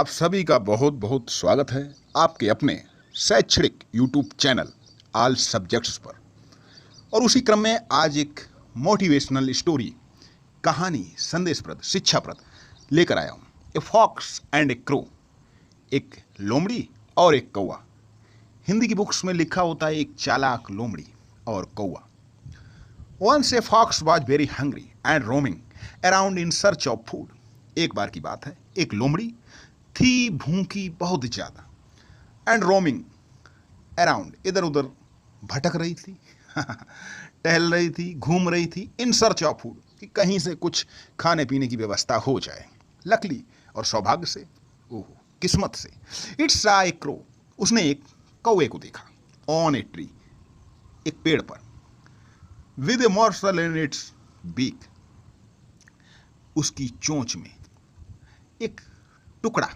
आप सभी का बहुत बहुत स्वागत है आपके अपने शैक्षणिक यूट्यूब चैनल ऑल सब्जेक्ट्स पर। और उसी क्रम में आज एक मोटिवेशनल स्टोरी, कहानी, संदेशप्रद, शिक्षाप्रद लेकर आया हूँ। A fox and a crow, एक लोमड़ी और एक कौवा। हिंदी की बुक्स में लिखा होता है एक चालाक लोमड़ी और कौवा। Once a fox was very hungry and roaming around in search of food. एक बार की बात है, एक लोमड़ी थी भूखी बहुत ज्यादा, एंड रोमिंग अराउंड, इधर उधर भटक रही थी टहल रही थी, घूम रही थी, इन सर्च ऑफ फूड, कि कहीं से कुछ खाने पीने की व्यवस्था हो जाए। लकली और सौभाग्य से, ओह किस्मत से, इट्स आ ए क्रो, उसने एक कौवे को देखा। ऑन ए ट्री, एक पेड़ पर, with a morsel in its beak, उसकी चोंच में एक टुकड़ा,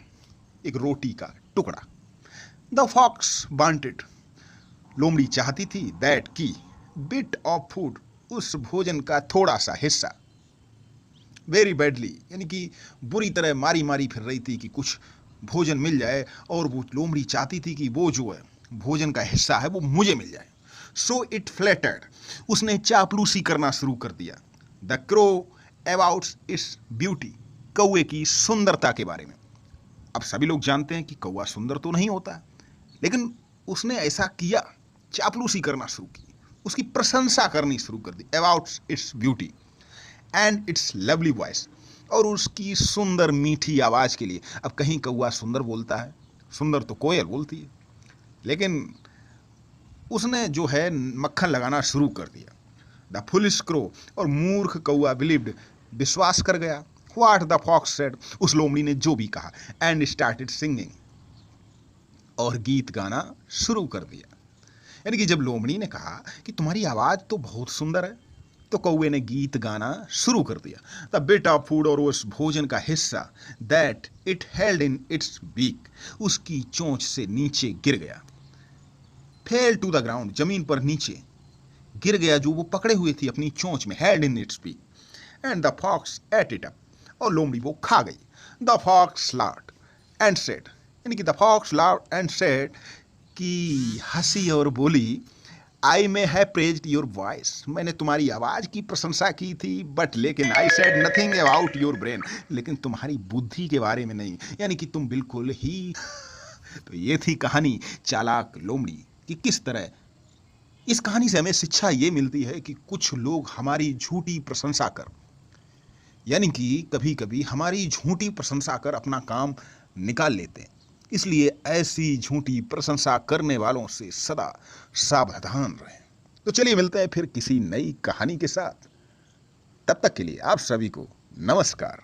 एक रोटी का टुकड़ा। द फॉक्स वांटेड, लोमड़ी चाहती थी, दैट की बिट ऑफ फूड, उस भोजन का थोड़ा सा हिस्सा। वेरी बैडली, यानी कि बुरी तरह मारी मारी फिर रही थी कि कुछ भोजन मिल जाए, और वो लोमड़ी चाहती थी कि वो जो है भोजन का हिस्सा है वो मुझे मिल जाए। सो इट फ्लैटर्ड, उसने चापलूसी करना शुरू कर दिया। The crow about its beauty, कौवे की सुंदरता के बारे में। अब सभी लोग जानते हैं कि कौवा सुंदर तो नहीं होता, लेकिन उसने ऐसा किया, चापलूसी करना शुरू की, उसकी प्रशंसा करनी शुरू कर दी। About its beauty and its lovely voice, और उसकी सुंदर मीठी आवाज के लिए। अब कहीं कौवा सुंदर बोलता है, सुंदर तो कोयल बोलती है, लेकिन उसने जो है मक्खन लगाना शुरू कर दिया। द फुलिश क्रो, और मूर्ख कौवा बिलीव्ड, विश्वास कर गया। व्हाट द फॉक्स सेड, उस लोमड़ी ने जो भी कहा। एंड स्टार्टेड सिंगिंग, और गीत गाना शुरू कर दिया। यानी कि जब लोमड़ी ने कहा कि तुम्हारी आवाज तो बहुत सुंदर है, तो कौवे ने गीत गाना शुरू कर दिया। द बिट ऑफ फूड, और उस भोजन का हिस्सा, that it held in its beak, उसकी चोंच से नीचे गिर गया। फेल टू द ग्राउंड, जमीन पर नीचे गिर गया, जो वो पकड़े हुए थी अपनी चोंच में। Held in its beak, and the fox ate it up, और लोमड़ी वो खा गई। The fox laughed and said, यानी कि the fox laughed and said, कि हंसी और बोली, I may have praised your voice, मैंने तुम्हारी आवाज की प्रशंसा की थी, बट लेकिन I said nothing about your brain, लेकिन तुम्हारी बुद्धि के बारे में नहीं, यानी कि तुम बिल्कुल ही तो ये थी कहानी चालाक लोमड़ी कि किस तरह। इस कहानी से हमें शिक्षा ये मिलती है कि कुछ लोग हमारी झूठी प्रशंसा कर, यानी कि कभी कभी हमारी झूठी प्रशंसा कर अपना काम निकाल लेते हैं। इसलिए ऐसी झूठी प्रशंसा करने वालों से सदा सावधान रहें। तो चलिए मिलते हैं फिर किसी नई कहानी के साथ। तब तक के लिए आप सभी को नमस्कार।